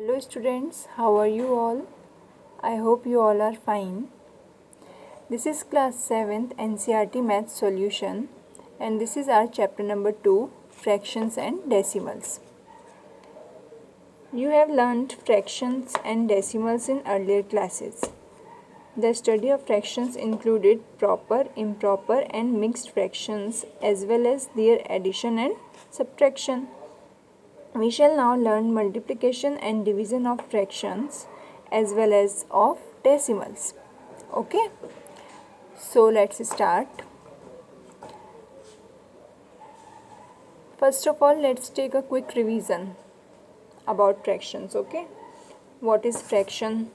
Hello students, how are you all? I hope you all are fine. This is class 7th NCERT Maths solution and this is our chapter number 2, fractions and decimals. You have learned fractions and decimals in earlier classes. The study of fractions included proper, improper and mixed fractions as well as their addition and subtraction. We shall now learn multiplication and division of fractions as well as of decimals. Okay, so let's start. First of all, let's take a quick revision about fractions. Okay, what is fraction?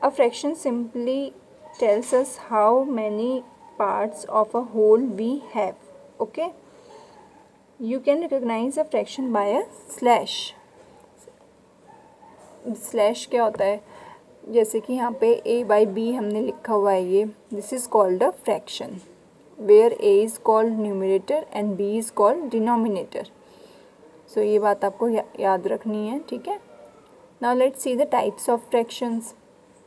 A fraction simply tells us how many parts of a whole we have. Okay, you can recognize a fraction by a slash. Slash क्या होता है? जैसे कि यहाँ पे a by b हमने लिखा हुआ है, ये this is called a fraction where a is called numerator and b is called denominator. So ये बात आपको याद रखनी है, ठीक है. Now let's see the types of fractions.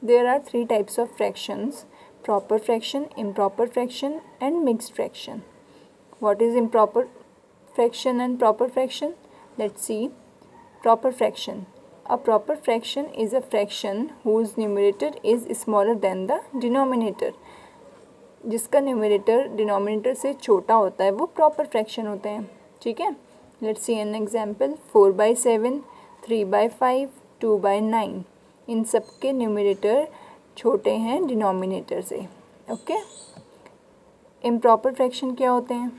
There are 3 types of fractions: proper fraction, improper fraction and mixed fraction. What is improper fraction and proper fraction? Let's see. Proper fraction. A proper fraction is a fraction whose numerator is smaller than the denominator. जिसका numerator denominator से छोटा होता है वो proper fraction होते हैं, ठीक है. Let's see an example. 4/7, 3/5, 2/9. इन सब के numerator छोटे हैं denominator से. ओके. Improper fraction क्या होते हैं?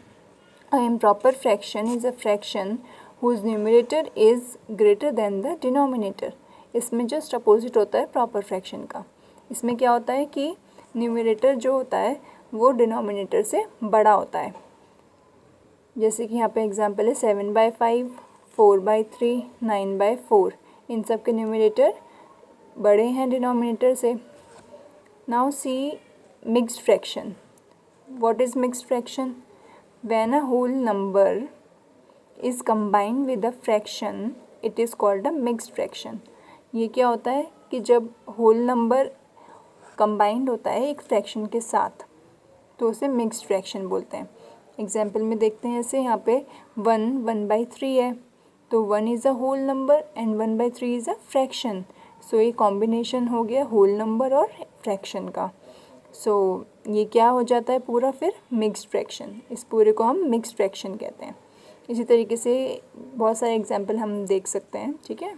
A improper fraction is a fraction whose numerator is greater than the denominator. इसमें जस्ट अपोजिट होता है proper fraction का. इसमें क्या होता है कि numerator जो होता है वो denominator से बड़ा होता है. जैसे कि यहाँ पे एग्जाम्पल है 7/5, 4/3, 9/4. इन सब के numerator बड़े हैं denominator से. Now see mixed fraction. What is mixed fraction? When a whole number is combined with a fraction, it is called a mixed fraction. ये क्या होता है कि जब whole number combined होता है एक fraction के साथ तो उसे mixed fraction बोलते हैं. एग्जाम्पल में देखते हैं, जैसे यहाँ पे 1/3 है तो 1 is a whole number and 1/3 is a fraction. सो ये combination हो गया whole number और fraction का. सो ये क्या हो जाता है पूरा फिर मिक्स्ड फ्रैक्शन. इस पूरे को हम मिक्स्ड फ्रैक्शन कहते हैं. इसी तरीके से बहुत सारे एग्जांपल हम देख सकते हैं, ठीक है.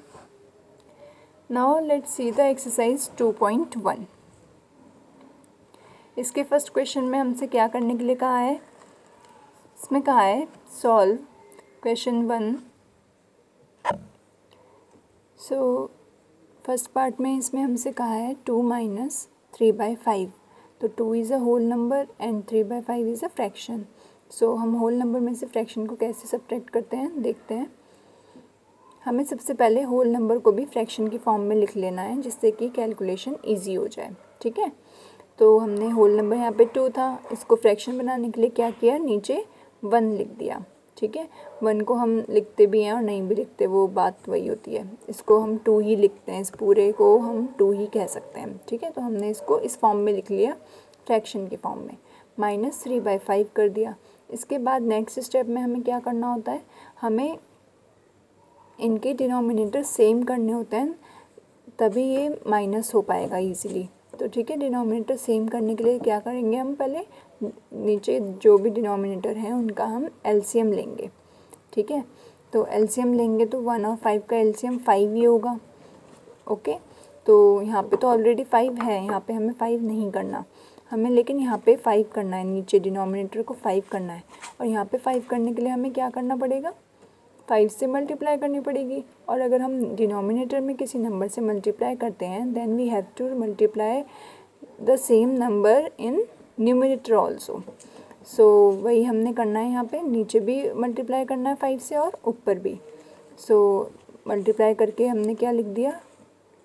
Now let's see the exercise 2.1. इसके फर्स्ट क्वेश्चन में हमसे क्या करने के लिए कहा है? इसमें कहा है solve question 1. So first part में इसमें हमसे कहा है 2 - 3/5. तो 2 is a whole number and 3/5 is a fraction. So हम होल नंबर में से फ्रैक्शन को कैसे सब्ट्रैक्ट करते हैं देखते हैं. हमें सबसे पहले होल नंबर को भी फ्रैक्शन की फॉर्म में लिख लेना है जिससे कि कैलकुलेशन इजी हो जाए, ठीक है. तो हमने होल नंबर यहाँ पे 2 था, इसको फ्रैक्शन बनाने के लिए क्या किया, नीचे 1 लिख दिया, ठीक है. 1 को हम लिखते भी हैं और नहीं भी लिखते, वो बात वही होती है. इसको हम 2 ही लिखते हैं, इस पूरे को हम 2 ही कह सकते हैं, ठीक है. तो हमने इसको इस फॉर्म में लिख लिया फ्रैक्शन की फॉर्म में. -3/5 कर दिया. इसके बाद नेक्स्ट स्टेप में हमें क्या करना होता है, हमें इनके डिनोमिनेटर सेम करने होते हैं तभी ये माइनस हो पाएगा ईजीली. तो ठीक है, डिनोमिनेटर सेम करने के लिए क्या करेंगे, हम पहले नीचे जो भी डिनोमिनेटर हैं उनका हम एलसीएम लेंगे, ठीक है. तो एलसीएम लेंगे तो 1 और 5 का एलसीएम 5 ही होगा. ओके. तो यहाँ पे तो ऑलरेडी 5 है, यहाँ पे हमें 5 नहीं करना हमें, लेकिन यहाँ पे 5 करना है, नीचे डिनोमिनेटर को 5 करना है. और यहाँ पे 5 करने के लिए हमें क्या करना पड़ेगा, 5 से मल्टीप्लाई करनी पड़ेगी. और अगर हम डिनोमिनेटर में किसी नंबर से मल्टीप्लाई करते हैं then we have to multiply the same number in numerator also. So वही हमने करना है, यहाँ पे नीचे भी मल्टीप्लाई करना है 5 से और ऊपर भी. सो मल्टीप्लाई करके हमने क्या लिख दिया,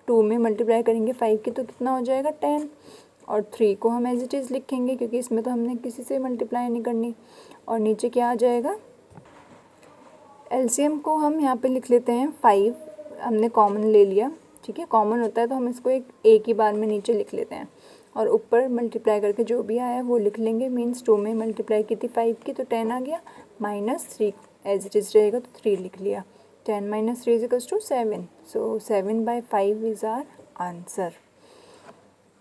2 में मल्टीप्लाई करेंगे 5 के तो कितना हो जाएगा 10. और 3 को हम एज इट इज़ लिखेंगे क्योंकि इसमें तो हमने किसी से मल्टीप्लाई नहीं करनी. और नीचे क्या आ जाएगा, एलसीएम को हम यहाँ पे लिख लेते हैं 5 हमने कॉमन ले लिया, ठीक है, कॉमन होता है तो हम इसको एक ही बार में नीचे लिख लेते हैं और ऊपर मल्टीप्लाई करके जो भी आया वो लिख लेंगे। मीन्स 2 में मल्टीप्लाई की थी 5 की तो 10 आ गया, -3 एज इट इज़ रहेगा तो 3 लिख लिया। 10 - 3 = 7, so 7/5 is our answer.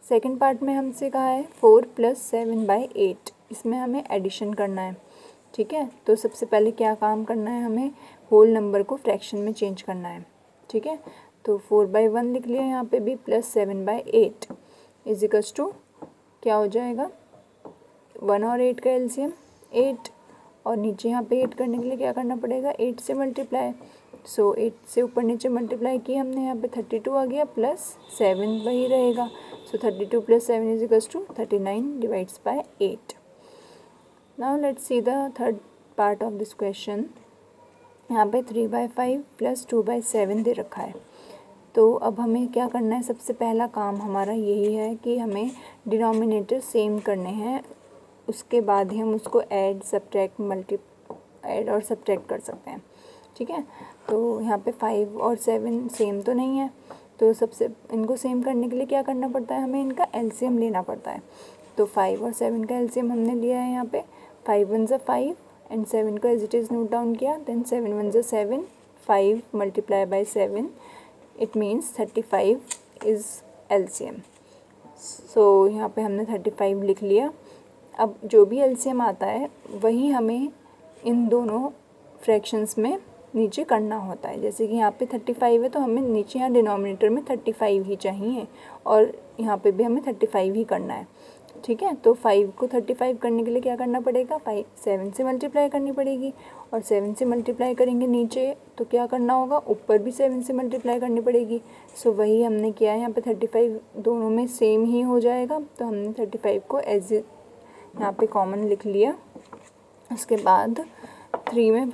Second part में हमसे कहा है 4 + 7/8, इसमें हमें एडिशन करना है, ठीक है। तो सबसे पहले क्या काम करना है, हमें होल नंबर को फ्रैक्शन में चेंज करना है, ठीक है। तो 4/1 लिख लिया यहाँ पे भी, + 7/8 = क्या हो जाएगा, 1 और 8 का एलसीएम 8, और नीचे यहाँ पे 8 करने के लिए क्या करना पड़ेगा, 8 से मल्टीप्लाई। सो 8 से ऊपर नीचे मल्टीप्लाई किया हमने, यहाँ पे 32 आ गया, +7 वही रहेगा। सो 32 + 7 = 39/8। Now let's see the third part of this question. यहाँ पे 3/5 + 2/7 दे रखा है। तो अब हमें क्या करना है, सबसे पहला काम हमारा यही है कि हमें डिनोमिनेटर सेम करने हैं, उसके बाद ही हम उसको ऐड और सब्ट्रैक्ट कर सकते हैं, ठीक है। तो यहाँ पे 5 और 7 सेम तो नहीं है, तो सबसे इनको सेम करने के लिए क्या करना पड़ता है, हमें इनका एलसीएम लेना पड़ता है। तो 5 और 7 का एलसीएम हमने लिया है यहाँ पे, 5 × 1 = 5 एंड 7 को as it is note down किया, then 7 × 1 = 7, 5 × 7 it means 35 is LCM. So यहाँ पे हमने 35 लिख लिया। अब जो भी एलसीएम आता है वही हमें इन दोनों फ्रैक्शंस में नीचे करना होता है। जैसे कि यहाँ पे 35 है तो हमें नीचे यहाँ डिनोमिनेटर में 35 ही चाहिए और यहाँ पे भी हमें 35 ही करना है, ठीक है। तो 5 को 35 करने के लिए क्या करना पड़ेगा, 7 से मल्टीप्लाई करनी पड़ेगी, और 7 से मल्टीप्लाई करेंगे नीचे तो क्या करना होगा, ऊपर भी 7 से मल्टीप्लाई करनी पड़ेगी। सो वही हमने किया है, यहाँ पे 35 दोनों में सेम ही हो जाएगा, तो हमने 35 को एज यहाँ पे कॉमन लिख लिया। उसके बाद 3 में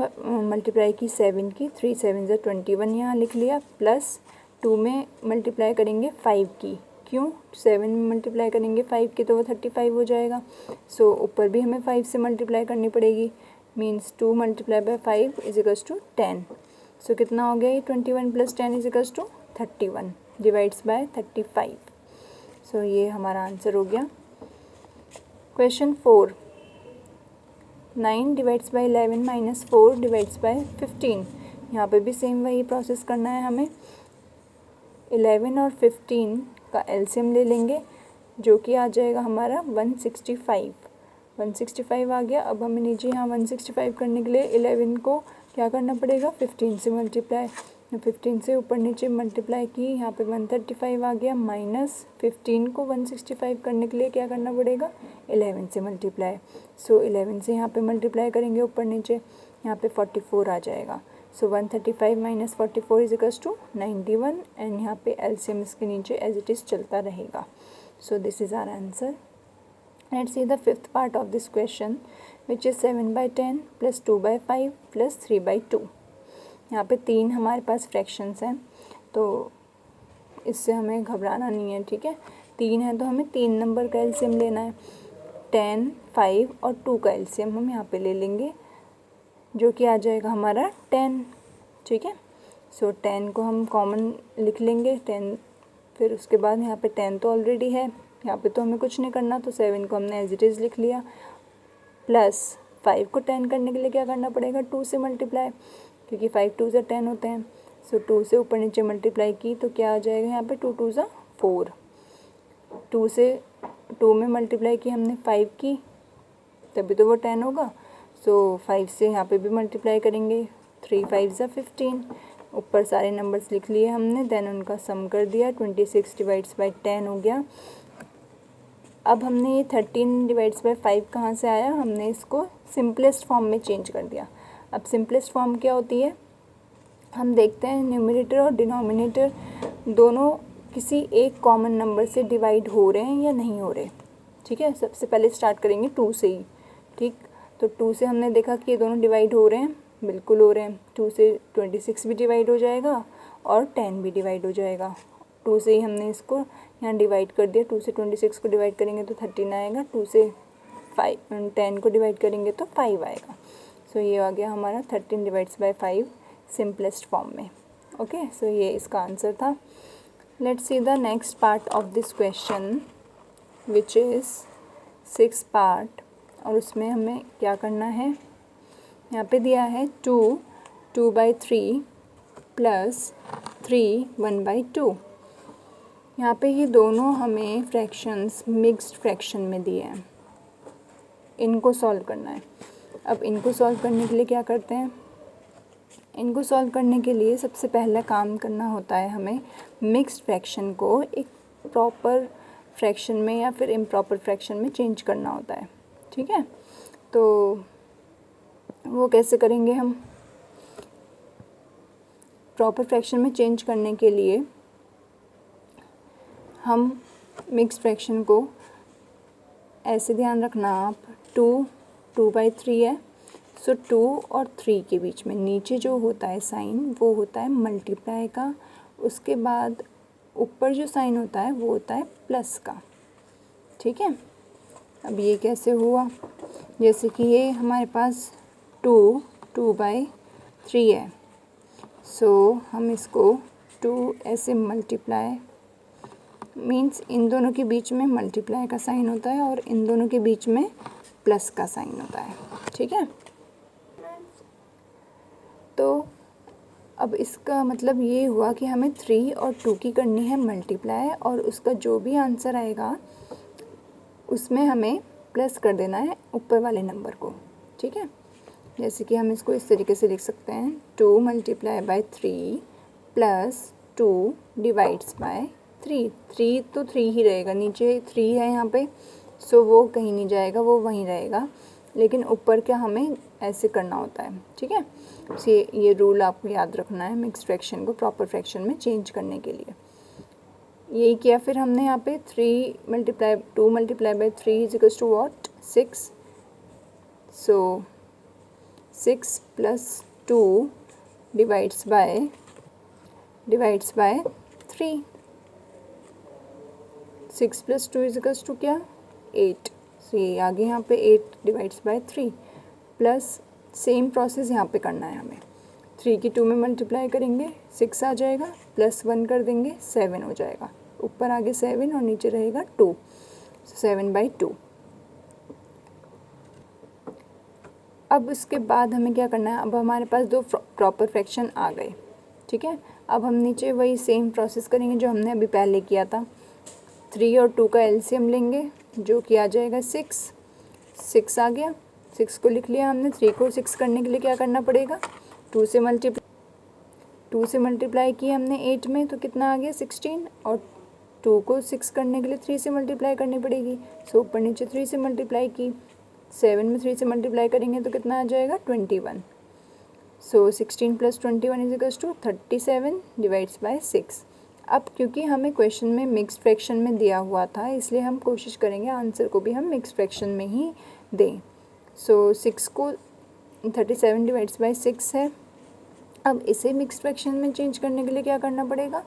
मल्टीप्लाई की 7 की, 3 × 7 = 21 यहाँ लिख लिया, प्लस 2 में मल्टीप्लाई करेंगे 5 की, क्यों, 7 में मल्टीप्लाई करेंगे 5 की तो वो 35 हो जाएगा। सो ऊपर भी हमें 5 से मल्टीप्लाई करनी पड़ेगी, मीन्स 2 × 5 = 10। सो कितना हो गया ये, 21 + 10 = 31 /35। सो ये हमारा आंसर हो गया। क्वेश्चन 4, 9 / 11 - 4 / 15। यहाँ पे भी सेम वही प्रोसेस करना है हमें। 11 और 15 का एलसीएम ले लेंगे, जो कि आ जाएगा हमारा 165। 165 आ गया। अब हमें नीचे यहाँ 165 करने के लिए 11 को क्या करना पड़ेगा, 15 से मल्टीप्लाई, 15 से ऊपर नीचे मल्टीप्लाई की, यहाँ पे 135 आ गया, माइनस 15 को 165 करने के लिए क्या करना पड़ेगा, 11 से मल्टीप्लाई। सो 11 से यहाँ पे मल्टीप्लाई करेंगे ऊपर नीचे, यहाँ पे 44 आ जाएगा। सो 135 - 44 = 91 एंड यहाँ पे एलसीएम इसके नीचे एज इट इज़ चलता रहेगा। So this is our answer. Let's see the fifth part of this question, which is 7/10 + 2/5 + 3/2। यहाँ पे 3 हमारे पास फ्रैक्शंस हैं, तो इससे हमें घबराना नहीं है, ठीक है। 3 है तो हमें 3 नंबर का एलसीएम लेना है। 10, 5 और 2 का एलसीएम हम यहाँ पे ले लेंगे, जो कि आ जाएगा हमारा 10, ठीक है। सो 10 को हम कॉमन लिख लेंगे, 10, फिर उसके बाद यहाँ पे 10 तो ऑलरेडी है, यहाँ पे तो हमें कुछ नहीं करना, तो 7 को हमने एज इट इज़ लिख लिया, प्लस 5 को 10 करने के लिए क्या करना पड़ेगा, 2 से मल्टीप्लाई, क्योंकि 5 2 × 10 होते हैं। सो 2 से ऊपर नीचे मल्टीप्लाई की तो क्या आ जाएगा, यहाँ पे 2 2 = 4। 2 में मल्टीप्लाई की हमने 5 की, तभी तो वो 10 होगा। सो 5 से यहाँ पे भी मल्टीप्लाई करेंगे, 3 5 = 15। ऊपर सारे नंबर्स लिख लिए हमने, देन उनका सम कर दिया, 26 / 10 हो गया। अब हमने ये 13 / 5 कहाँ से आया, हमने इसको सिंपलेस्ट फॉर्म में चेंज कर दिया। अब सिंपलेस्ट फॉर्म क्या होती है, हम देखते हैं न्यूमरेटर और डिनोमिनेटर दोनों किसी एक कॉमन नंबर से डिवाइड हो रहे हैं या नहीं हो रहे, ठीक है। सबसे पहले स्टार्ट करेंगे 2 से ही, ठीक। तो 2 से हमने देखा कि ये दोनों डिवाइड हो रहे हैं, बिल्कुल हो रहे हैं। 2 से 26 भी डिवाइड हो जाएगा और 10 भी डिवाइड हो जाएगा। 2 से ही हमने इसको यहाँ डिवाइड कर दिया, 2 से 26 को डिवाइड करेंगे तो 13 आएगा, 2 से 10 को डिवाइड करेंगे तो 5 आएगा। सो ये आ गया हमारा 13 / 5 सिंपलेस्ट फॉर्म में। ओके, सो ये इसका आंसर था। Let's see the next part of this question which is 6 part, और उसमें हमें क्या करना है। यहाँ पे दिया है 2/3 प्लस 3 1/2। यहाँ पे ये दोनों हमें फ्रैक्शंस मिक्स्ड फ्रैक्शन में दिए हैं, इनको सॉल्व करना है। अब इनको सॉल्व करने के लिए क्या करते हैं, इनको सॉल्व करने के लिए सबसे पहला काम करना होता है हमें मिक्स्ड फ्रैक्शन को एक प्रॉपर फ्रैक्शन में या फिर इम्प्रॉपर फ्रैक्शन में चेंज करना होता है। ठीक है, तो वो कैसे करेंगे हम। प्रॉपर फ्रैक्शन में चेंज करने के लिए हम मिक्स्ड फ्रैक्शन को ऐसे ध्यान रखना आप, 2/3 है, सो 2 और 3 के बीच में नीचे जो होता है साइन वो होता है मल्टीप्लाई का, उसके बाद ऊपर जो साइन होता है वो होता है प्लस का। ठीक है, अब ये कैसे हुआ, जैसे कि ये हमारे पास 2/3 है, सो हम इसको 2 ऐसे मल्टीप्लाई, मीन्स इन दोनों के बीच में मल्टीप्लाई का साइन होता है और इन दोनों के बीच में प्लस का साइन होता है। ठीक है, तो अब इसका मतलब ये हुआ कि हमें 3 और 2 की करनी है मल्टीप्लाई, और उसका जो भी आंसर आएगा उसमें हमें प्लस कर देना है ऊपर वाले नंबर को। ठीक है, जैसे कि हम इसको इस तरीके से लिख सकते हैं, 2 × 3 प्लस 2 डिवाइड्स बाय 3। 3 तो 3 ही रहेगा, नीचे 3 है यहाँ पे, सो वो कहीं नहीं जाएगा, वो वहीं रहेगा, लेकिन ऊपर क्या हमें ऐसे करना होता है। ठीक है, ये रूल आपको याद रखना है मिक्स्ड फ्रैक्शन को प्रॉपर फ्रैक्शन में चेंज करने के लिए। यही किया फिर हमने यहाँ पे 2 × 3 = what 6, सो 6 + 2 डिवाइड्स बाय 3। 6 + 2 = क्या 8, सो ये आगे यहाँ पे 8 divides bye 3, plus same process यहाँ पे करना है हमें। 3 की 2 में मल्टीप्लाई करेंगे 6 आ जाएगा, प्लस 1 कर देंगे 7 हो जाएगा, ऊपर आगे 7 और नीचे रहेगा 2, 7/2। अब इसके बाद हमें क्या करना है, अब हमारे पास 2 प्रॉपर फ्रैक्शन आ गए। ठीक है, अब हम नीचे वही सेम प्रोसेस करेंगे जो हमने अभी पहले किया था। 3 और 2 का एलसीएम लेंगे जो कि आ जाएगा 6 आ गया, 6 को लिख लिया हमने। 3 को 6 करने के लिए क्या करना पड़ेगा, 2 से मल्टीप्लाई किया हमने 8 में, तो कितना आ गया 16, और 2 को 6 करने के लिए 3 से मल्टीप्लाई करनी पड़ेगी, सो ऊपर नीचे 3 से मल्टीप्लाई की, 7 में 3 से मल्टीप्लाई करेंगे तो कितना आ जाएगा 21, सो 16 + 21 = 37 डिवाइड्स बाय 6। अब क्योंकि हमें क्वेश्चन में मिक्स्ड फ्रैक्शन में दिया हुआ था, इसलिए हम कोशिश करेंगे आंसर को भी हम मिक्स्ड फ्रैक्शन में ही दें। सो 6 को 37 डिवाइड्स बाय 6 है। अब इसे मिक्स्ड फ्रैक्शन में चेंज करने के लिए क्या करना पड़ेगा,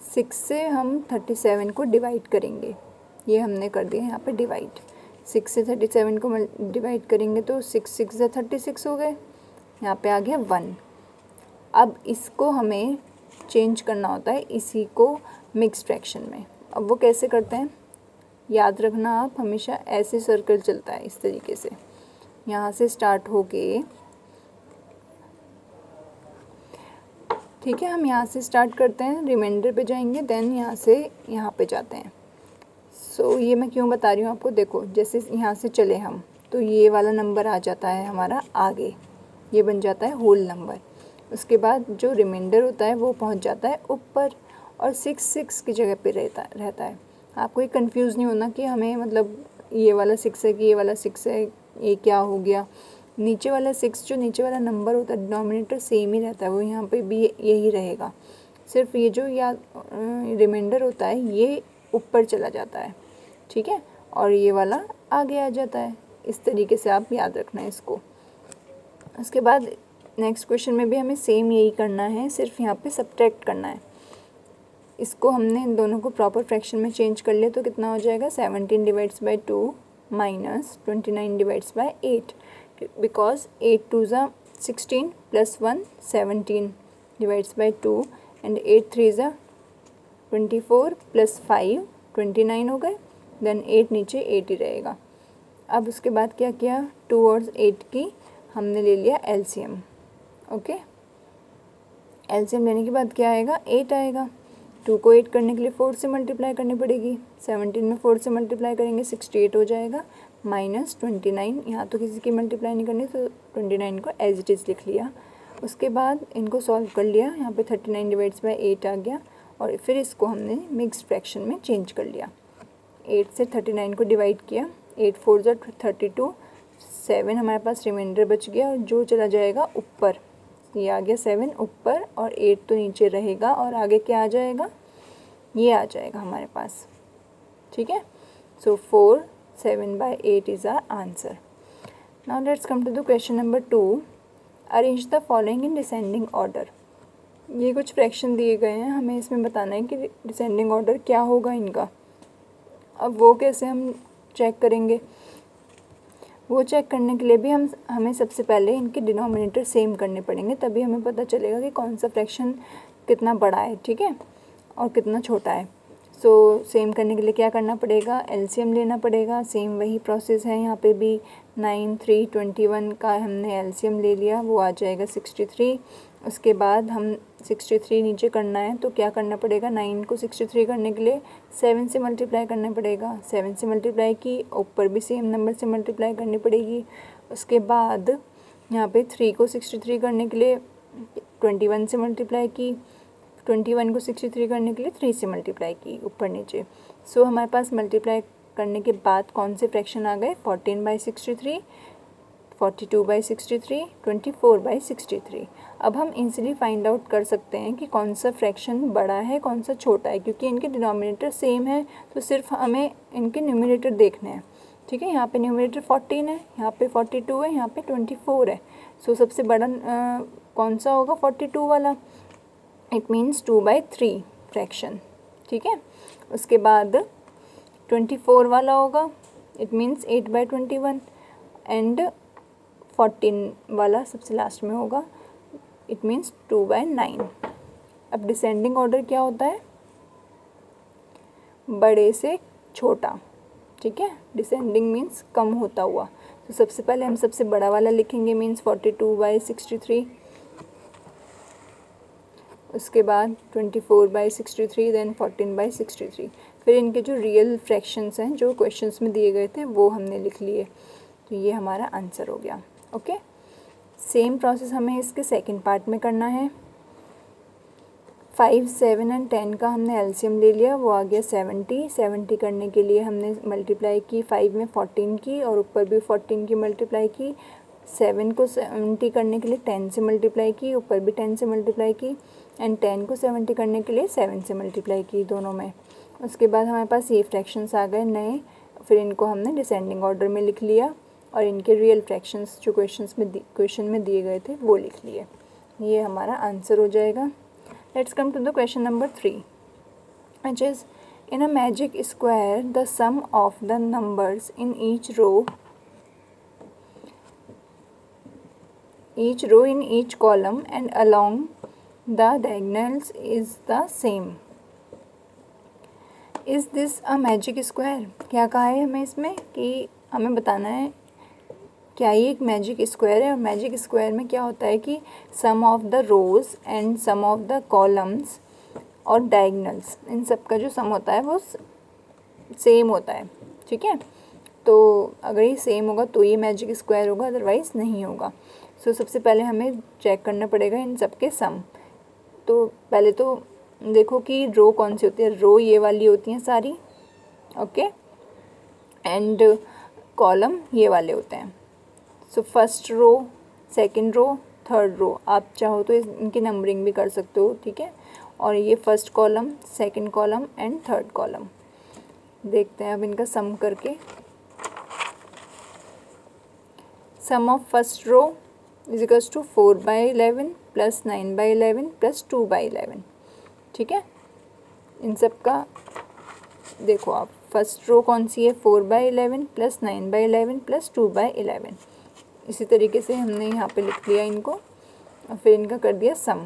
6 से हम 37 को डिवाइड करेंगे, ये हमने कर दिया यहाँ पे डिवाइड। 6 से 37 को डिवाइड करेंगे तो 6 × 6 = 36 हो गए, यहाँ पे आ गया 1। अब इसको हमें चेंज करना होता है इसी को मिक्स्ड फ्रैक्शन में। अब वो कैसे करते हैं, याद रखना आप, हमेशा ऐसे सर्कल चलता है इस तरीके से, यहाँ से स्टार्ट होके, ठीक है, हम यहाँ से स्टार्ट करते हैं, रिमाइंडर पे जाएंगे, देन यहाँ से यहाँ पे जाते हैं। सो ये मैं क्यों बता रही हूँ आपको, देखो जैसे यहाँ से चले हम तो ये वाला नंबर आ जाता है हमारा आगे, ये बन जाता है होल नंबर। उसके बाद जो रिमाइंडर होता है वो पहुँच जाता है ऊपर, और 6 की जगह पे रहता है। आपको ये कंफ्यूज नहीं होना कि हमें मतलब ये वाला 6 है कि ये वाला 6 है, ये क्या हो गया। नीचे वाला 6 जो नीचे वाला नंबर होता है डिनोमिनेटर सेम ही रहता है, वो यहाँ पे भी यही रहेगा, सिर्फ ये जो रिमाइंडर होता है ये ऊपर चला जाता है। ठीक है, और ये वाला आगे आ जाता है। इस तरीके से आप याद रखना है इसको। उसके बाद नेक्स्ट क्वेश्चन में भी हमें सेम यही करना है, सिर्फ यहाँ पे सब्ट्रैक्ट करना है। इसको हमने इन दोनों को प्रॉपर फ्रैक्शन में चेंज कर लिया तो कितना हो जाएगा, 17 divides bye 2 minus 29 divides bye 8, because 8 × 2 = 16 + 1 17 divides bye 2 and 8 3 ज़ा 24 प्लस 5 29 हो गए। देन 8 नीचे 8 ही रहेगा। अब उसके बाद क्या किया, 2 और 8 की हमने ले लिया एलसीएम। ओके, एलसीएम लेने के बाद क्या आएगा, 8 आएगा। 2 को 8 करने के लिए 4 से मल्टीप्लाई करनी पड़ेगी। 17 में 4 से मल्टीप्लाई करेंगे 68 हो जाएगा, माइनस 29। यहाँ तो किसी की मल्टीप्लाई नहीं करनी, तो 29 को एज इट इज़ लिख लिया। उसके बाद इनको सॉल्व कर लिया, यहाँ पे 39 डिवाइड्स बाय 8 आ गया, और फिर इसको हमने मिक्स्ड फ्रैक्शन में चेंज कर लिया। 8 से 39 को डिवाइड किया, 8 4 ज़ा 32, 7 हमारे पास रिमाइंडर बच गया, और जो चला जाएगा ऊपर, ये आ गया 7 ऊपर, और 8 तो नीचे रहेगा, और आगे क्या आ जाएगा, ये आ जाएगा हमारे पास। ठीक है, so 4 7 by 8 is our answer. Now let's come to the question number 2। Arrange the following in descending order. ये कुछ फ्रैक्शन दिए गए हैं, हमें इसमें बताना है कि डिसेंडिंग ऑर्डर क्या होगा इनका। अब वो कैसे हम चेक करेंगे, वो चेक करने के लिए भी हमें सबसे पहले इनके डिनोमिनेटर सेम करने पड़ेंगे, तभी हमें पता चलेगा कि कौन सा फ्रैक्शन कितना बड़ा है, ठीक है, और कितना छोटा है। सो सेम करने के लिए क्या करना पड़ेगा, एलसीएम लेना पड़ेगा। सेम वही प्रोसेस है यहाँ पे भी। 9 3 21 का हमने एलसीएम ले लिया, वो आ जाएगा 63। उसके बाद हम 63 नीचे करना है, तो क्या करना पड़ेगा, 9 को 63 करने के लिए 7 से मल्टीप्लाई करना पड़ेगा। 7 से मल्टीप्लाई की, ऊपर भी सेम नंबर से मल्टीप्लाई करनी पड़ेगी। उसके बाद यहाँ पे 3 को 63 करने के लिए 21 से मल्टीप्लाई की, 21 को 63 करने के लिए 3 से मल्टीप्लाई की, ऊपर नीचे। सो हमारे पास मल्टीप्लाई करने के बाद कौन से फ्रैक्शन आ गए, 14/63, 42/63, 24/63। अब हम इजीली फाइंड आउट कर सकते हैं कि कौन सा फ्रैक्शन बड़ा है, कौन सा छोटा है, क्योंकि इनके डिनोमिनेटर सेम है, तो सिर्फ हमें इनके न्यूमरेटर देखने हैं। ठीक है, यहाँ पे न्यूमरेटर 14 है, यहाँ पे 42 है, यहाँ पे 24 है। सो सबसे बड़ा कौन सा होगा, 42 वाला। It means 2/3 fraction. ठीक है, उसके बाद 24 वाला होगा, इट मीन्स 8/21, एंड 14 वाला सबसे लास्ट में होगा, इट मीन्स 2/9। अब डिसेंडिंग ऑर्डर क्या होता है, बड़े से छोटा। ठीक है, डिसेंडिंग मीन्स कम होता हुआ। तो सबसे पहले हम सबसे बड़ा वाला लिखेंगे, मीन्स 42/63। उसके बाद 24/63, देन 14/63। फिर इनके जो रियल फ्रैक्शंस हैं, जो क्वेश्चंस में दिए गए थे, वो हमने लिख लिए। तो ये हमारा आंसर हो गया। ओके, सेम प्रोसेस हमें इसके सेकंड पार्ट में करना है। 5 7 एंड 10 का हमने एलसीएम ले लिया, वो आ गया 70। 70 करने के लिए हमने मल्टीप्लाई की 5 में 14 की, और ऊपर भी 14 की मल्टीप्लाई की। 7 को 70 करने के लिए 10 से मल्टीप्लाई की, ऊपर भी 10 से मल्टीप्लाई की, एंड 10 को 70 करने के लिए 7 से मल्टीप्लाई की, दोनों में। उसके बाद हमारे पास ये फ्रैक्शंस आ गए नए, फिर इनको हमने डिसेंडिंग ऑर्डर में लिख लिया, और इनके रियल फ्रैक्शंस जो क्वेश्चन में दिए गए थे वो लिख लिए। ये हमारा आंसर हो जाएगा। Let's come to the question number 3, which is in a magic square the sum of the numbers in each row in each column and along the diagonals is the same. Is this a magic square? क्या कहा है हमें इसमें कि हमें बताना है क्या ये एक मैजिक स्क्वायर है। और मैजिक स्क्वायर में क्या होता है कि sum of the rows and sum of the columns और डायगनल्स, इन सब का जो सम होता है वो सेम होता है। ठीक है, तो अगर ये सेम होगा तो ये मैजिक स्क्वायर होगा, अदरवाइज़ नहीं होगा। सो सबसे पहले हमें चेक करना पड़ेगा इन सब के सम। तो पहले तो देखो कि रो कौन सी होती है, रो ये वाली होती हैं सारी, ओके, एंड कॉलम ये वाले होते हैं। So first row, second row, third row, आप चाहो तो इनकी नंबरिंग भी कर सकते हो। ठीक है, और ये first column, second column and third column. देखते हैं अब इनका सम करके। Sum of first row is equals to 4/11 plus 9/11 plus 2/11। ठीक है, इन सब का देखो आप, फर्स्ट रो कौन सी है, 4/11 प्लस 9/11 प्लस 2/11। इसी तरीके से हमने यहाँ पे लिख लिया इनको, और फिर इनका कर दिया सम।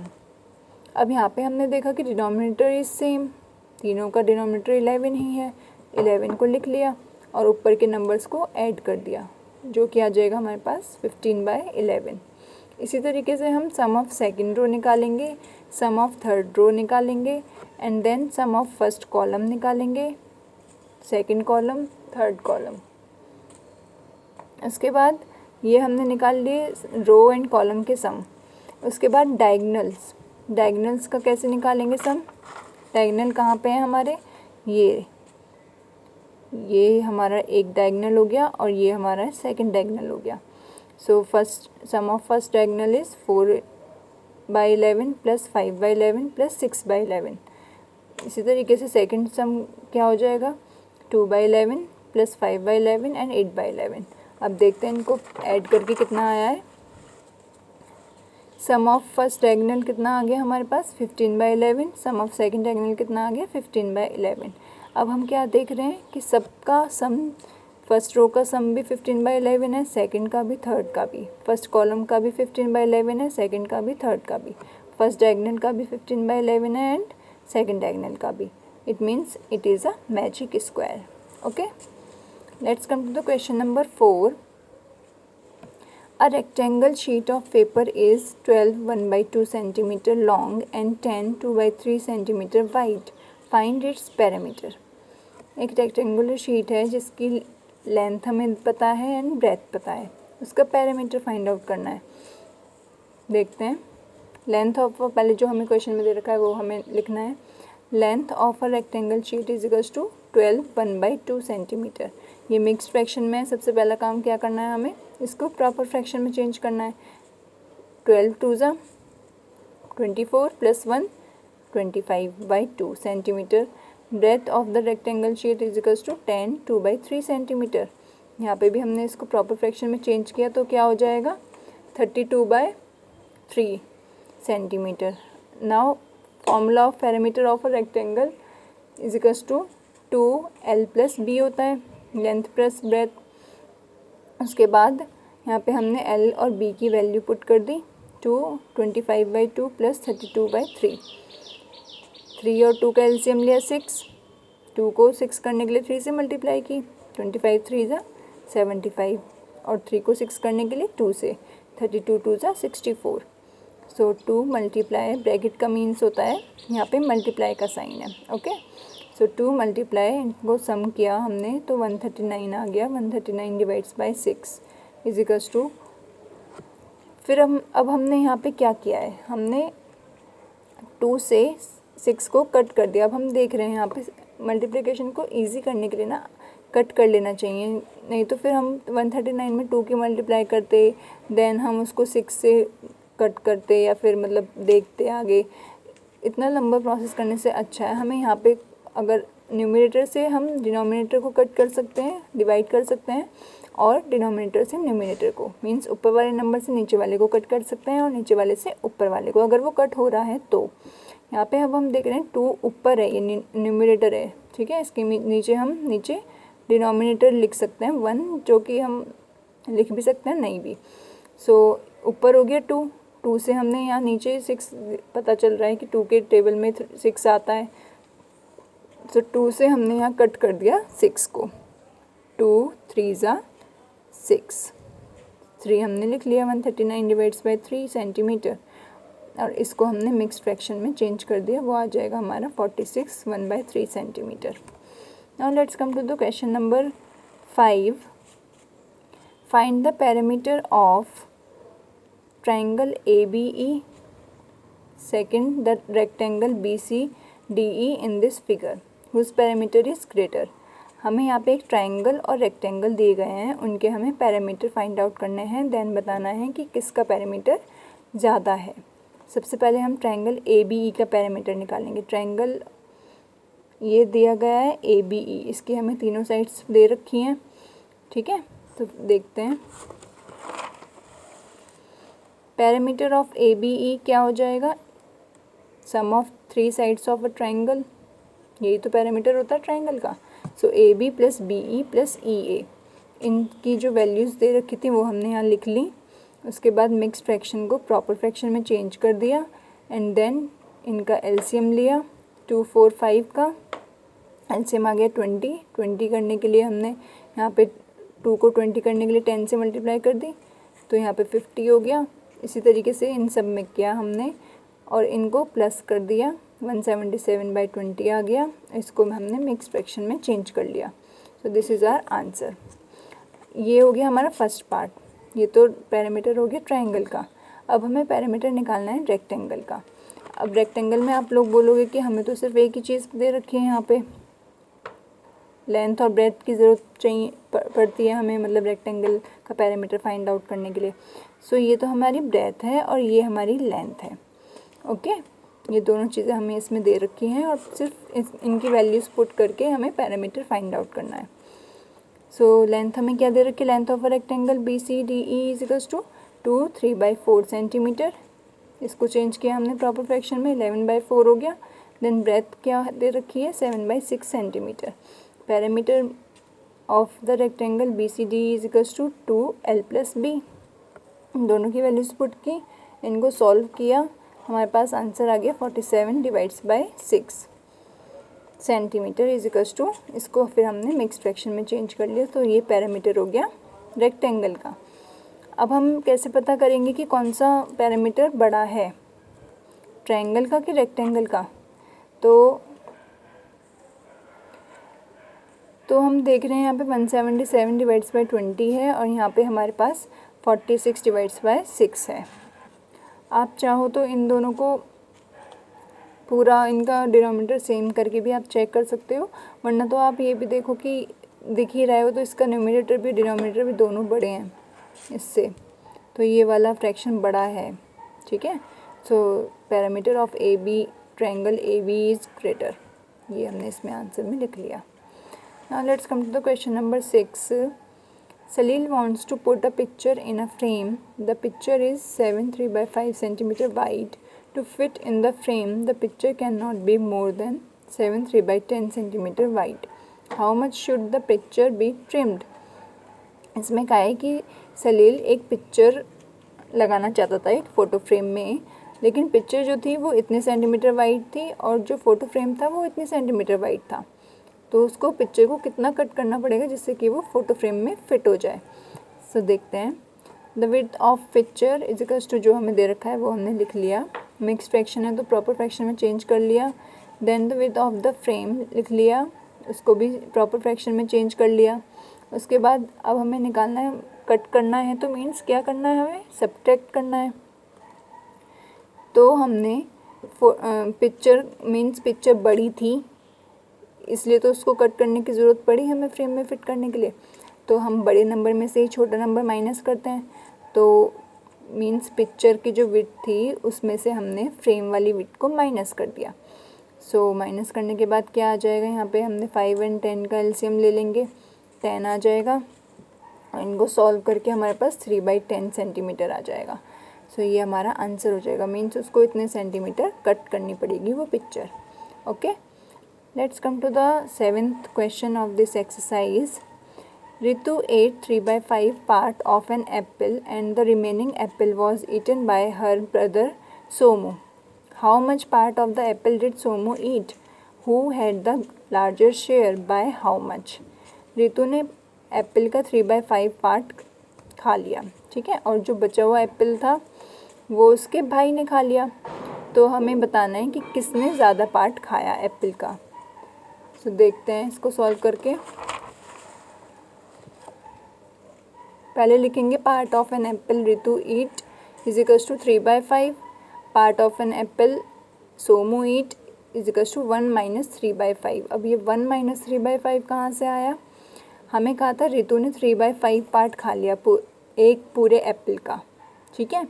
अब यहाँ पे हमने देखा कि डिनोमिनेटर इज सेम, तीनों का डिनोमिनेटर 11 ही है, 11 को लिख लिया और ऊपर के नंबर्स को ऐड कर दिया, जो कि आ जाएगा हमारे पास 15/11। इसी तरीके से हम सम ऑफ सेकंड रो निकालेंगे, सम ऑफ थर्ड रो निकालेंगे and then sum of first column निकालेंगे, सेकंड कॉलम, थर्ड कॉलम। उसके बाद ये हमने निकाल लिए रो एंड कॉलम के सम। उसके बाद डायगनल्स, डायगनल्स का कैसे निकालेंगे सम? डायगनल कहाँ पे है हमारे? ये हमारा एक डायगनल हो गया और ये हमारा सेकंड डायगनल हो गया। So first sum of first diagonal is 4/11 plus 5/11 plus 6/11। इसी तरीके से सेकंड सम क्या हो जाएगा? 2/11 प्लस 5/11 एंड 8/11। अब देखते हैं इनको ऐड करके कितना आया है। सम ऑफ फर्स्ट डायगोनल कितना आ गया हमारे पास? 15/11। सम ऑफ सेकंड डायगोनल कितना आ गया? 15/11। अब हम क्या देख रहे हैं कि सबका सम, फर्स्ट रो का सम भी 15/11 है, सेकंड का भी, थर्ड का भी, फर्स्ट कॉलम का भी 15/11 है, सेकंड का भी, थर्ड का भी, फर्स्ट डायगोनल का भी 15/11 है एंड सेकंड डायगोनल का भी। It means it is a magic square. Okay, let's come to the question number 4. A rectangle sheet of paper is 12 1/2 centimeter long and 10 2/3 centimeter wide. Find its perimeter. एक rectangular sheet है जिसकी length हमें पता है and breadth पता है, उसका parameter find out करना है। देखते हैं। लेंथ ऑफ, पहले जो हमें क्वेश्चन में दे रखा है वो हमें लिखना है। Length of a rectangle sheet is equals to 12 1/2 centimetre. ये मिक्स्ड फ्रैक्शन में है। सबसे पहला काम क्या करना है, हमें इसको प्रॉपर फ्रैक्शन में चेंज करना है। 12 2 ज़ा 24 plus 1 25/2 centimetre. Breadth of the rectangle sheet is equals to 10 2/3 centimetre. यहाँ पे भी हमने इसको प्रॉपर फ्रैक्शन में चेंज किया तो क्या हो जाएगा? 32/3 centimetre. Now formula of parameter of a rectangle is equals to 2L plus B होता है, लेंथ प्लस ब्रेथ। उसके बाद यहाँ पे हमने L और B की वैल्यू पुट कर दी। 25/2 प्लस 32/3। 3 और 2 का एलसीएम लिया 6, 2 को 6 करने के लिए 3 से मल्टीप्लाई की, 25 3 ज़ा 75 और 3 को 6 करने के लिए 2 से, 32 2 ज़ा 64। सो 2 मल्टीप्लाई, ब्रैकेट का मीन्स होता है यहाँ पे मल्टीप्लाई का साइन है। ओके, सो 2 मल्टीप्लाई, इनको सम किया हमने तो 139 आ गया। 139 divides by 6 is equals to, फिर अब हमने यहाँ पे क्या किया है, हमने 2 से 6 को कट कर दिया। अब हम देख रहे हैं यहाँ पे मल्टीप्लिकेशन को इजी करने के लिए ना कट कर लेना चाहिए, नहीं तो फिर हम 139 में 2 की मल्टीप्लाई करते, देन हम उसको 6 से कट करते या फिर मतलब देखते आगे। इतना लंबा प्रोसेस करने से अच्छा है हमें यहाँ पे, अगर न्यूमरेटर से हम डिनोमिनेटर को कट कर सकते हैं, डिवाइड कर सकते हैं, और डिनोमिनेटर से न्यूमरेटर को, मींस ऊपर वाले नंबर से नीचे वाले को कट कर सकते हैं और नीचे वाले से ऊपर वाले को, अगर वो कट हो रहा है तो। यहाँ पे अब हम देख रहे हैं 2 ऊपर है, ये न्यूमरेटर है, ठीक है। इसके नीचे हम नीचे डिनोमिनेटर लिख सकते हैं 1, जो कि हम लिख भी सकते हैं नहीं भी। सो ऊपर हो गया 2, 2 से हमने यहाँ नीचे 6, पता चल रहा है कि 2 के टेबल में 6 आता है। सो 2 से हमने यहाँ कट कर दिया 6 को, 2 3 ज़ा 6, 3 हमने लिख लिया। 139 डिवाइड्स बाय 3 सेंटीमीटर, और इसको हमने मिक्स्ड फ्रैक्शन में चेंज कर दिया, वो आ जाएगा हमारा 46 1/3 centimetre. Now let's come to the question number 5. Find the parameter of triangle ABE, second the rectangle BCDE in this figure whose parameter is greater. हमें यहाँ पे एक ट्राइंगल और रेक्टेंगल दिए गए हैं, उनके हमें पैरामीटर फाइंड आउट करने हैं, देन बताना है कि किसका पैरामीटर ज़्यादा है। सबसे पहले हम ट्राइंगल ABE का पैरामीटर निकालेंगे। ट्राइंगल ये दिया गया है ABE, इसकी हमें तीनों साइड्स दे रखी हैं, ठीक है। तो देखते हैं पैरामीटर ऑफ ABE क्या हो जाएगा, sum of 3 sides of a triangle, यही तो पैरामीटर होता है ट्राइंगल का। So AB plus BE plus EA, इनकी जो वैल्यूज़ दे रखी थी वो हमने यहाँ लिख ली। उसके बाद मिक्स फ्रैक्शन को प्रॉपर फ्रैक्शन में चेंज कर दिया, एंड देन इनका एलसीएम लिया 2, 4, 5 का एलसीएम आ गया 20। 20 करने के लिए हमने यहाँ पे 2 को 20 करने के लिए 10 से मल्टीप्लाई कर दी, तो यहाँ पे 50 हो गया। इसी तरीके से इन सब में किया हमने और इनको प्लस कर दिया, 177/20 आ गया। इसको हमने मिक्स फ्रैक्शन में चेंज कर लिया। So this is our answer. ये हो गया हमारा फर्स्ट पार्ट। ये तो पैरामीटर हो गया ट्रायंगल का। अब हमें पैरामीटर निकालना है रेक्टेंगल का। अब रेक्टेंगल में आप लोग बोलोगे कि हमें तो सिर्फ एक ही चीज़ दे रखी है, यहाँ पे लेंथ और ब्रेथ की ज़रूरत चाहिए पड़ती है हमें, मतलब रेक्टेंगल का पैरामीटर फाइंड आउट करने के लिए। सो ये तो हमारी ब्रेथ है और ये हमारी लेंथ है। ओके, ये दोनों चीज़ें हमें इसमें दे रखी हैं और सिर्फ इनकी वैल्यूज़ पुट करके हमें पैरामीटर फाइंड आउट करना है। सो लेंथ हमें क्या दे रखी है, length of a rectangle BCDE is equals to 2 3/4 centimetre. इसको चेंज किया हमने प्रॉपर फ्रैक्शन में, 11/4 हो गया। देन ब्रेथ क्या दे रखी है, 7/6 centimetre. Parameter of the rectangle BCDE is equals to 2L+B। दोनों की वैल्यूज पुट की, इनको सॉल्व किया, हमारे पास आंसर आ गया 47/6 सेंटीमीटर इज इक्वल्स टू, इसको फिर हमने मिक्स फ्रैक्शन में चेंज कर लिया। तो ये पैरामीटर हो गया रेक्टेंगल का। अब हम कैसे पता करेंगे कि कौन सा पैरामीटर बड़ा है, ट्रायंगल का कि रेक्टेंगल का? तो हम देख रहे हैं यहाँ पे 177/20 है और यहाँ पे हमारे पास 46/6 है। आप चाहो तो इन दोनों को पूरा इनका डिनोमिनेटर सेम करके भी आप चेक कर सकते हो, वरना तो आप ये भी देखो कि दिख ही रहे हो तो इसका न्यूमरेटर भी डिनोमिनेटर भी दोनों बड़े हैं इससे, तो ये वाला फ्रैक्शन बड़ा है। ठीक है, so parameter of AB triangle AB is greater, ये हमने इसमें आंसर में लिख लिया। Now let's come to the question number 6. Salil wants to put a picture in a frame. The picture is 7.3/5 centimeter wide. To fit in the frame, the picture cannot be more than 7.3/10 centimeter wide. How much should the picture be trimmed? इसमें कहा है कि सलील एक picture लगाना चाहता था एक photo frame में, लेकिन पिक्चर जो थी वो इतने सेंटीमीटर वाइड थी और जो फ़ोटो फ्रेम था वो इतने सेंटीमीटर वाइड था। तो उसको पिक्चर को कितना कट करना पड़ेगा जिससे कि वो फ़ोटो फ्रेम में फ़िट हो जाए। सो देखते हैं। The width of picture is equals to, जो हमें दे रखा है वो हमने लिख लिया, मिक्स फ्रैक्शन है तो प्रॉपर फ्रैक्शन में चेंज कर लिया। Then the width of the frame लिख लिया, उसको भी प्रॉपर फ्रैक्शन में चेंज कर लिया। उसके बाद अब हमें निकालना है, कट करना है, तो मीन्स क्या करना है, हमें सब्ट्रैक्ट करना है। तो हमने पिक्चर मीन्स पिक्चर बड़ी थी इसलिए तो उसको कट करने की ज़रूरत पड़ी हमें फ्रेम में फ़िट करने के लिए, तो हम बड़े नंबर में से ही छोटा नंबर माइनस करते हैं। तो मीन्स पिक्चर की जो विड्थ थी उसमें से हमने फ्रेम वाली विड्थ को माइनस कर दिया। सो माइनस करने के बाद क्या आ जाएगा, यहाँ पे हमने 5 और 10 का एलसीएम ले लेंगे, 10 आ जाएगा और इनको सॉल्व करके हमारे पास 3/10 सेंटीमीटर आ जाएगा। सो ये हमारा आंसर हो जाएगा, मीन्स उसको इतने सेंटीमीटर कट करनी पड़ेगी वो picture. Okay, let's come to the 7th question of this exercise. Ritu ate 3/5 part of an apple and the remaining apple was eaten by her brother Somu. How much part of the apple did Somu eat? Who had the larger share, by how much? Ritu ने Apple का 3/5 part खा लिया, ठीक है, और जो बचा हुआ एप्पल था वो उसके भाई ने खा लिया। तो हमें बताना है कि किसने ज़्यादा पार्ट खाया एप्पल का। तो देखते हैं इसको सॉल्व करके। पहले लिखेंगे part of an apple Ritu eat is equals to 3/5, part of an apple Somu eat is equals to 1 - 3/5। अब ये 1 - 3/5 कहाँ से आया, हमें कहा था रितु ने 3/5 पार्ट खा लिया एक पूरे एप्पल का, ठीक है,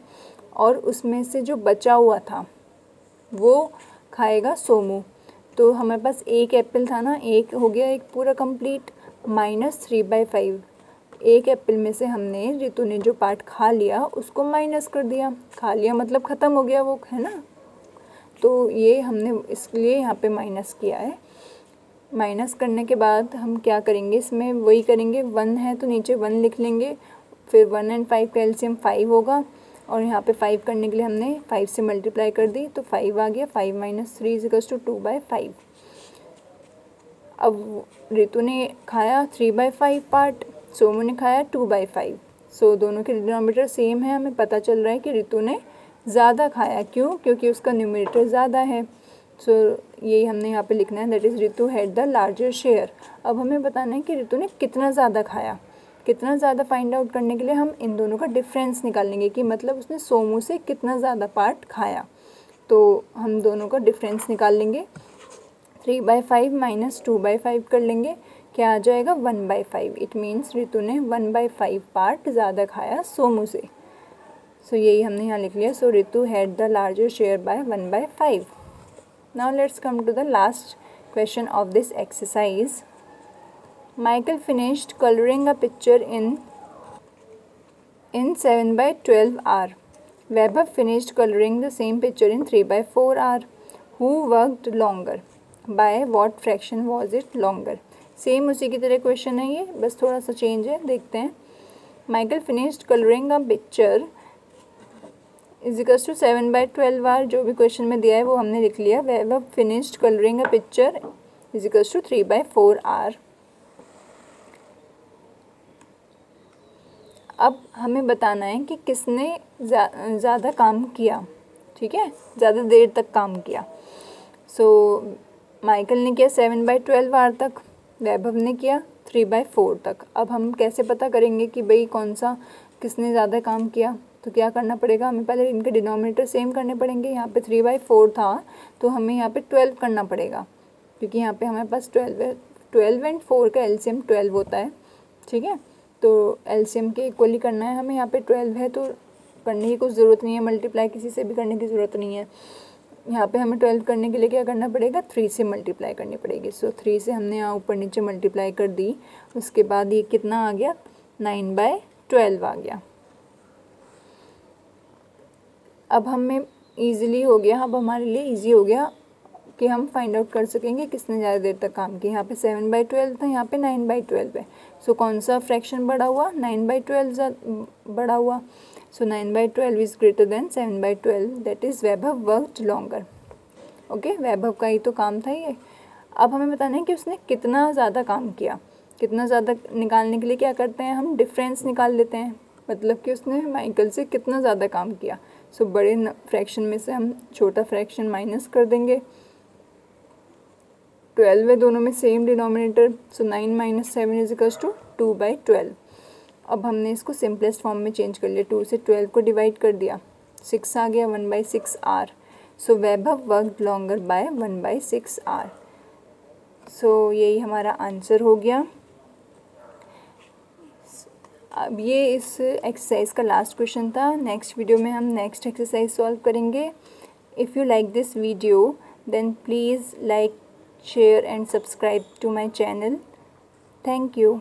और उसमें से जो बचा हुआ था वो खाएगा सोमू। तो हमारे पास एक एप्पल था ना, एक हो गया एक पूरा कंप्लीट, माइनस 3/5। एक एप्पल में से हमने रितु ने जो पार्ट खा लिया उसको माइनस कर दिया, खा लिया मतलब ख़त्म हो गया वो, है ना। तो ये हमने इसलिए यहाँ पे माइनस किया है। माइनस करने के बाद हम क्या करेंगे, इसमें वही करेंगे, 1 है तो नीचे 1 लिख लेंगे, फिर 1 और 5 का एलसीएम 5 होगा, और यहाँ पे 5 करने के लिए हमने 5 से मल्टीप्लाई कर दी तो 5 आ गया। 5 माइनस 3 इज टू 2/5। अब रितु ने खाया 3/5 पार्ट, सोमू ने खाया 2/5। सो दोनों के डिनोमिनेटर सेम है। हमें पता चल रहा है कि रितु ने ज़्यादा खाया। क्यों? क्योंकि उसका न्यूमरेटर ज़्यादा है। सो यही हमने यहाँ पे लिखना है, that is Ritu had the larger share. अब हमें बताना है कि रितु ने कितना ज़्यादा खाया। कितना ज़्यादा फाइंड आउट करने के लिए हम इन दोनों का डिफरेंस निकालेंगे कि मतलब उसने सोमू से कितना ज़्यादा पार्ट खाया। तो हम दोनों का डिफरेंस निकाल लेंगे। 3/5 माइनस 2/5 कर लेंगे, क्या आ जाएगा 1/5। इट मीन्स रितु ने 1/5 पार्ट ज़्यादा खाया सोमू से। सो यही हमने यहाँ लिख लिया। So Ritu had the larger share by 1/5। Now let's come to the last question of this exercise. Michael finished coloring a picture in 7/12 hour. Vaibhav finished coloring the same picture in 3/4 hour. Who worked longer? By what fraction was it longer? Same उसी की तरह question है ये, बस थोड़ा सा change है, देखते हैं। Michael finished coloring a picture is equals to 7/12 hour. जो भी क्वेश्चन में दिया है वो हमने लिख लिया। Vaibhav finished colouring a picture is equals to 3/4 hour. अब हमें बताना है कि किसने ज़्यादा काम किया। ठीक है, ज़्यादा देर तक काम किया। सो माइकल ने किया 7/12 आवर तक, वैभव ने किया 3/4 तक। अब हम कैसे पता करेंगे कि भाई कौन सा किसने ज़्यादा काम किया? तो क्या करना पड़ेगा, हमें पहले इनके डिनोमिनेटर सेम करने पड़ेंगे। यहाँ पे 3/4 था तो हमें यहाँ पे 12 करना पड़ेगा, क्योंकि यहाँ पे हमारे पास 12 है। 12 एंड 4 का एलसीएम 12 होता है। ठीक है, तो एलसीएम के इक्वली करना है हमें। यहाँ पे 12 है तो करने की कुछ ज़रूरत नहीं है, मल्टीप्लाई किसी से भी करने की ज़रूरत नहीं है। यहाँ पे हमें 12 करने के लिए क्या करना पड़ेगा, 3 से मल्टीप्लाई करनी पड़ेगी। सो 3 से हमने यहाँ ऊपर नीचे मल्टीप्लाई कर दी। उसके बाद ये कितना आ गया, 9/12 आ गया। अब हमें ईज़िली हो गया, अब हमारे लिए ईजी हो गया कि हम फाइंड आउट कर सकेंगे किसने ज़्यादा देर तक काम किया। यहाँ पे 7/12 था, यहाँ पे 9/12 है। सो कौन सा फ्रैक्शन बड़ा हुआ, 9/12 बड़ा हुआ। So 9/12 is greater than 7/12, that is Vaibhav worked longer. Okay, Vaibhav का ही तो काम था ये। अब हमें बताना है कि उसने कितना ज़्यादा काम किया। कितना ज़्यादा निकालने के लिए क्या करते हैं, हम डिफरेंस निकाल लेते हैं, मतलब कि उसने माइकल से कितना ज़्यादा काम किया। सो बड़े फ्रैक्शन में से हम छोटा फ्रैक्शन माइनस कर देंगे। 12 है, दोनों में same denominator. So 9 minus 7 is equals to 2/12। अब हमने इसको सिंपलेस्ट फॉर्म में चेंज कर लिया। 2 से 12 को डिवाइड कर दिया, 6 आ गया, 1/6 hour. So Vaibhav worked longer by 1/6 hour. So यही हमारा आंसर हो गया। अब ये इस एक्सरसाइज का लास्ट क्वेश्चन था। नेक्स्ट वीडियो में हम नेक्स्ट एक्सरसाइज सॉल्व करेंगे। If you like this video then please like, share and subscribe to my channel. Thank you.